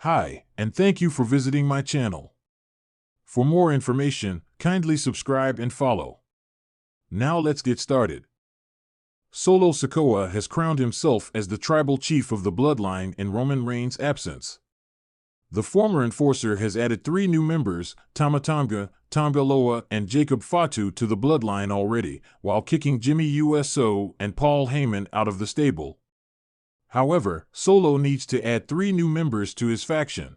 Hi, and thank you for visiting my channel. For more information, kindly subscribe and follow. Now let's get started. Solo Sikoa has crowned himself as the tribal chief of the bloodline in Roman Reigns' absence. The former enforcer has added 3 new members, Tama Tonga, Tonga Loa, and Jacob Fatu to the bloodline already, while kicking Jimmy Uso and Paul Heyman out of the stable. However, Solo needs to add 3 new members to his faction.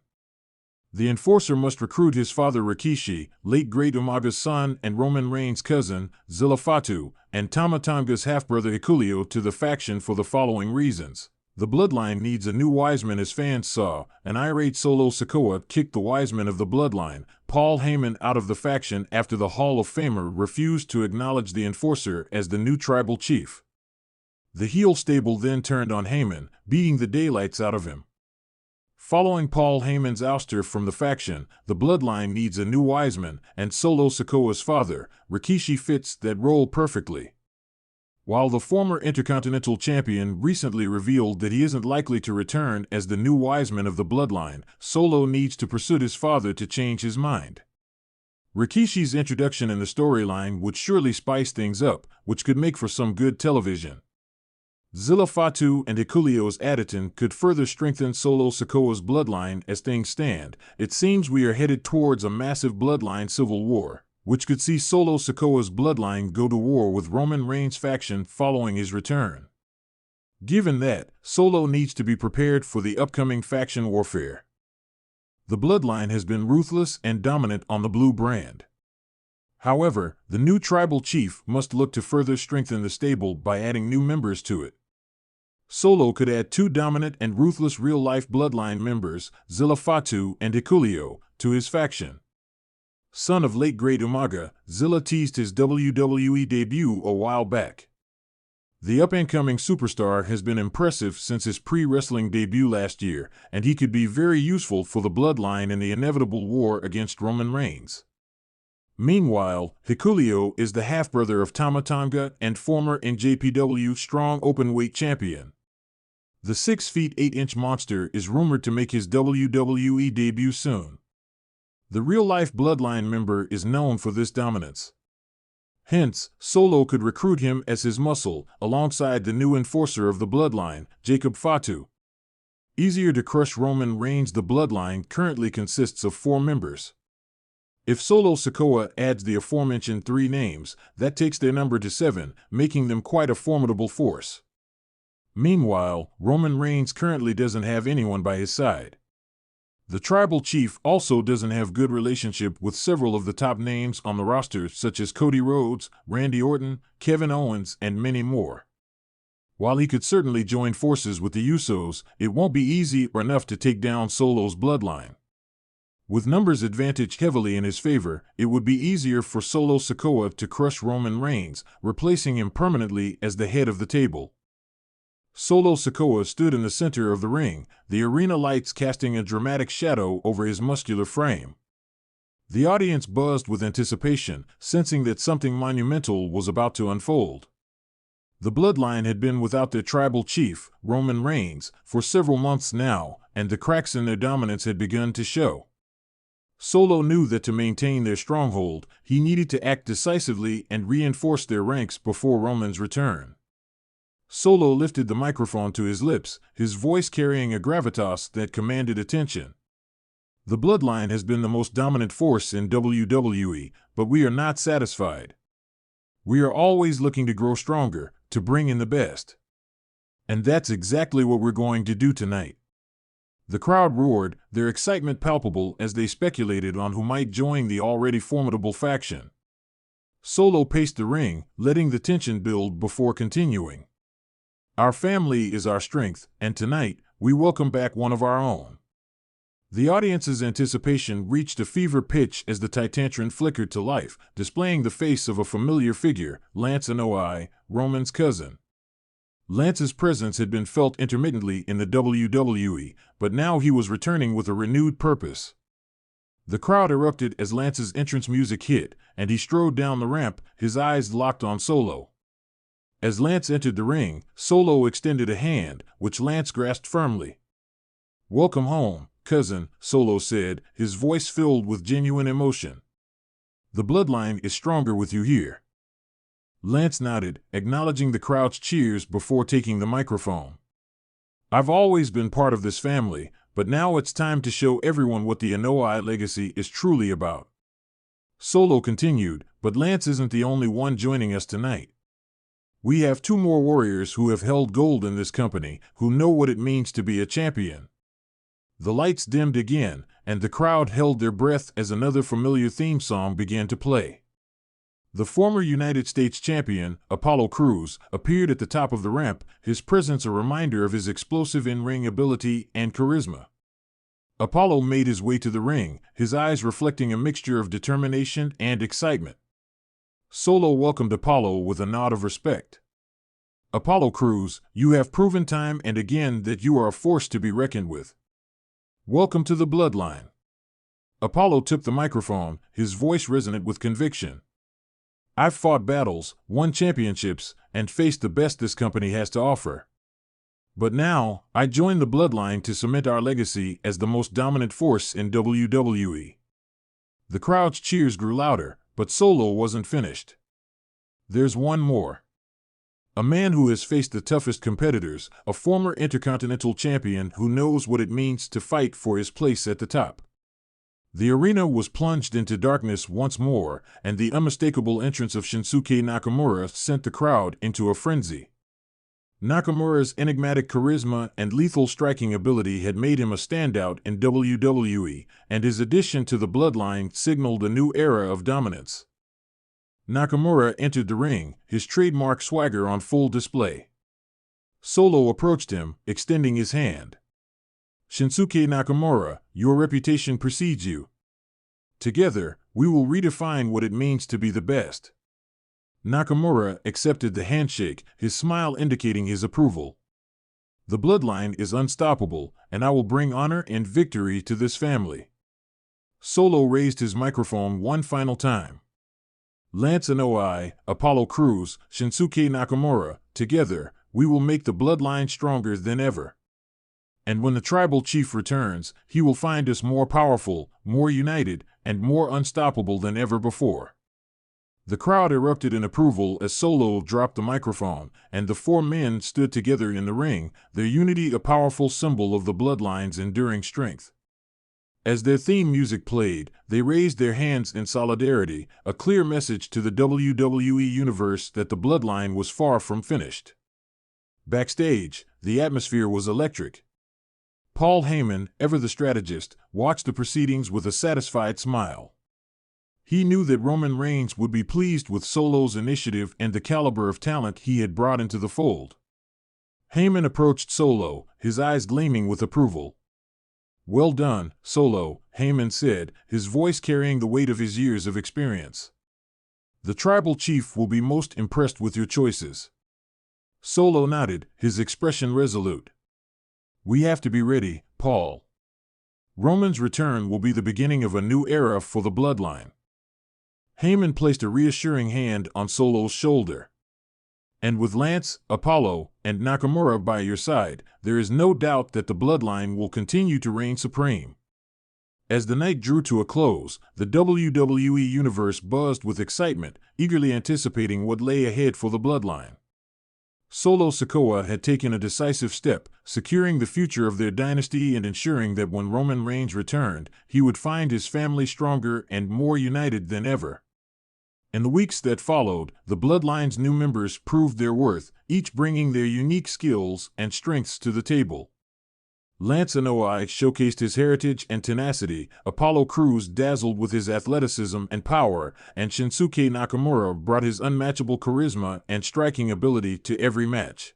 The enforcer must recruit his father Rikishi, late great Umaga's son and Roman Reigns' cousin, Zilla Fatu, and Tama Tonga's half-brother Hikuleo to the faction for the following reasons. The bloodline needs a new wiseman, as fans saw. An irate Solo Sikoa kicked the wiseman of the bloodline, Paul Heyman, out of the faction after the Hall of Famer refused to acknowledge the enforcer as the new tribal chief. The heel stable then turned on Heyman, beating the daylights out of him. Following Paul Heyman's ouster from the faction, the bloodline needs a new wiseman, and Solo Sikoa's father, Rikishi, fits that role perfectly. While the former Intercontinental Champion recently revealed that he isn't likely to return as the new wiseman of the bloodline, Solo needs to pursue his father to change his mind. Rikishi's introduction in the storyline would surely spice things up, which could make for some good television. Zilla Fatu and Hikuleo's addition could further strengthen Solo Sikoa's bloodline. As things stand, it seems we are headed towards a massive bloodline civil war, which could see Solo Sikoa's bloodline go to war with Roman Reigns' faction following his return. Given that, Solo needs to be prepared for the upcoming faction warfare. The bloodline has been ruthless and dominant on the Blue brand. However, the new tribal chief must look to further strengthen the stable by adding new members to it. Solo could add 2 dominant and ruthless real-life bloodline members, Zilla Fatu and Hikuleo, to his faction. Son of late great Umaga, Zilla teased his WWE debut a while back. The up-and-coming superstar has been impressive since his pre-wrestling debut last year, and he could be very useful for the bloodline in the inevitable war against Roman Reigns. Meanwhile, Hikuleo is the half-brother of Tama Tonga and former NJPW Strong Openweight champion. The 6 feet 8-inch monster is rumored to make his WWE debut soon. The real-life bloodline member is known for this dominance. Hence, Solo could recruit him as his muscle, alongside the new enforcer of the bloodline, Jacob Fatu. Easier to crush Roman Reigns. The bloodline currently consists of 4 members. If Solo Sikoa adds the aforementioned 3 names, that takes their number to 7, making them quite a formidable force. Meanwhile, Roman Reigns currently doesn't have anyone by his side. The tribal chief also doesn't have good relationship with several of the top names on the roster, such as Cody Rhodes, Randy Orton, Kevin Owens, and many more. While he could certainly join forces with the Usos, it won't be easy or enough to take down Solo's bloodline. With numbers advantage heavily in his favor, it would be easier for Solo Sikoa to crush Roman Reigns, replacing him permanently as the head of the table. Solo Sikoa stood in the center of the ring, the arena lights casting a dramatic shadow over his muscular frame. The audience buzzed with anticipation, sensing that something monumental was about to unfold. The bloodline had been without their tribal chief, Roman Reigns, for several months now, and the cracks in their dominance had begun to show. Solo knew that to maintain their stronghold, he needed to act decisively and reinforce their ranks before Roman's return. Solo lifted the microphone to his lips, his voice carrying a gravitas that commanded attention. The bloodline has been the most dominant force in WWE, but we are not satisfied. We are always looking to grow stronger, to bring in the best. And that's exactly what we're going to do tonight. The crowd roared, their excitement palpable as they speculated on who might join the already formidable faction. Solo paced the ring, letting the tension build before continuing. Our family is our strength, and tonight, we welcome back one of our own. The audience's anticipation reached a fever pitch as the Titantron flickered to life, displaying the face of a familiar figure, Lance Anoa'i, Roman's cousin. Lance's presence had been felt intermittently in the WWE, but now he was returning with a renewed purpose. The crowd erupted as Lance's entrance music hit, and he strode down the ramp, his eyes locked on Solo. As Lance entered the ring, Solo extended a hand, which Lance grasped firmly. "Welcome home, cousin," Solo said, his voice filled with genuine emotion. "The bloodline is stronger with you here." Lance nodded, acknowledging the crowd's cheers before taking the microphone. "I've always been part of this family, but now it's time to show everyone what the Anoa'i legacy is truly about." Solo continued, "But Lance isn't the only one joining us tonight. We have two more warriors who have held gold in this company, who know what it means to be a champion." The lights dimmed again, and the crowd held their breath as another familiar theme song began to play. The former United States champion, Apollo Crews, appeared at the top of the ramp, his presence a reminder of his explosive in-ring ability and charisma. Apollo made his way to the ring, his eyes reflecting a mixture of determination and excitement. Solo welcomed Apollo with a nod of respect. "Apollo Crews, you have proven time and again that you are a force to be reckoned with. Welcome to the bloodline." Apollo took the microphone, his voice resonant with conviction. "I've fought battles, won championships, and faced the best this company has to offer. But now, I join the bloodline to cement our legacy as the most dominant force in WWE." The crowd's cheers grew louder, but Solo wasn't finished. "There's one more. A man who has faced the toughest competitors, a former Intercontinental Champion who knows what it means to fight for his place at the top." The arena was plunged into darkness once more, and the unmistakable entrance of Shinsuke Nakamura sent the crowd into a frenzy. Nakamura's enigmatic charisma and lethal striking ability had made him a standout in WWE, and his addition to the bloodline signaled a new era of dominance. Nakamura entered the ring, his trademark swagger on full display. Solo approached him, extending his hand. "Shinsuke Nakamura, your reputation precedes you. Together, we will redefine what it means to be the best." Nakamura accepted the handshake, his smile indicating his approval. "The bloodline is unstoppable, and I will bring honor and victory to this family." Solo raised his microphone one final time. "Lance Anoa'i, Apollo Crews, Shinsuke Nakamura, together, we will make the bloodline stronger than ever. And when the tribal chief returns, he will find us more powerful, more united, and more unstoppable than ever before." The crowd erupted in approval as Solo dropped the microphone, and the four men stood together in the ring, their unity a powerful symbol of the bloodline's enduring strength. As their theme music played, they raised their hands in solidarity, a clear message to the WWE Universe that the bloodline was far from finished. Backstage, the atmosphere was electric. Paul Heyman, ever the strategist, watched the proceedings with a satisfied smile. He knew that Roman Reigns would be pleased with Solo's initiative and the caliber of talent he had brought into the fold. Heyman approached Solo, his eyes gleaming with approval. "Well done, Solo," Heyman said, his voice carrying the weight of his years of experience. "The tribal chief will be most impressed with your choices." Solo nodded, his expression resolute. "We have to be ready, Paul. Roman's return will be the beginning of a new era for the bloodline." Heyman placed a reassuring hand on Solo's shoulder. "And with Lance, Apollo, and Nakamura by your side, there is no doubt that the bloodline will continue to reign supreme." As the night drew to a close, the WWE Universe buzzed with excitement, eagerly anticipating what lay ahead for the bloodline. Solo Sikoa had taken a decisive step, securing the future of their dynasty and ensuring that when Roman Reigns returned, he would find his family stronger and more united than ever. In the weeks that followed, the bloodline's new members proved their worth, each bringing their unique skills and strengths to the table. Lance Anoa'i showcased his heritage and tenacity, Apollo Crews dazzled with his athleticism and power, and Shinsuke Nakamura brought his unmatchable charisma and striking ability to every match.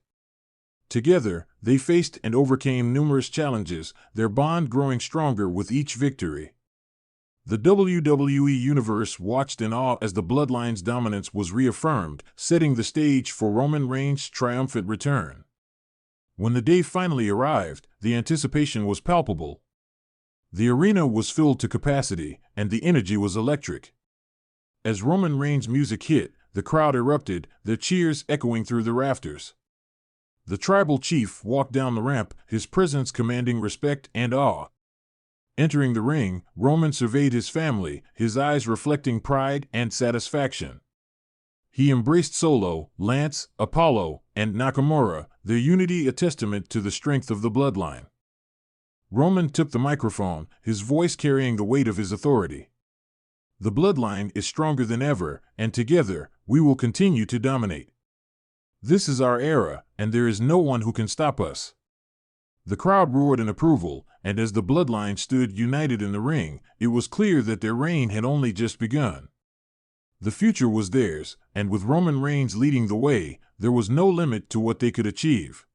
Together, they faced and overcame numerous challenges, their bond growing stronger with each victory. The WWE Universe watched in awe as the bloodline's dominance was reaffirmed, setting the stage for Roman Reigns' triumphant return. When the day finally arrived, the anticipation was palpable. The arena was filled to capacity, and the energy was electric. As Roman Reigns' music hit, the crowd erupted, their cheers echoing through the rafters. The tribal chief walked down the ramp, his presence commanding respect and awe. Entering the ring, Roman surveyed his family, his eyes reflecting pride and satisfaction. He embraced Solo, Lance, Apollo, and Nakamura, their unity a testament to the strength of the bloodline. Roman took the microphone, his voice carrying the weight of his authority. The bloodline is stronger than ever, and together, we will continue to dominate. This is our era, and there is no one who can stop us. The crowd roared in approval, and as the bloodline stood united in the ring, it was clear that their reign had only just begun. The future was theirs, and with Roman Reigns leading the way, there was no limit to what they could achieve.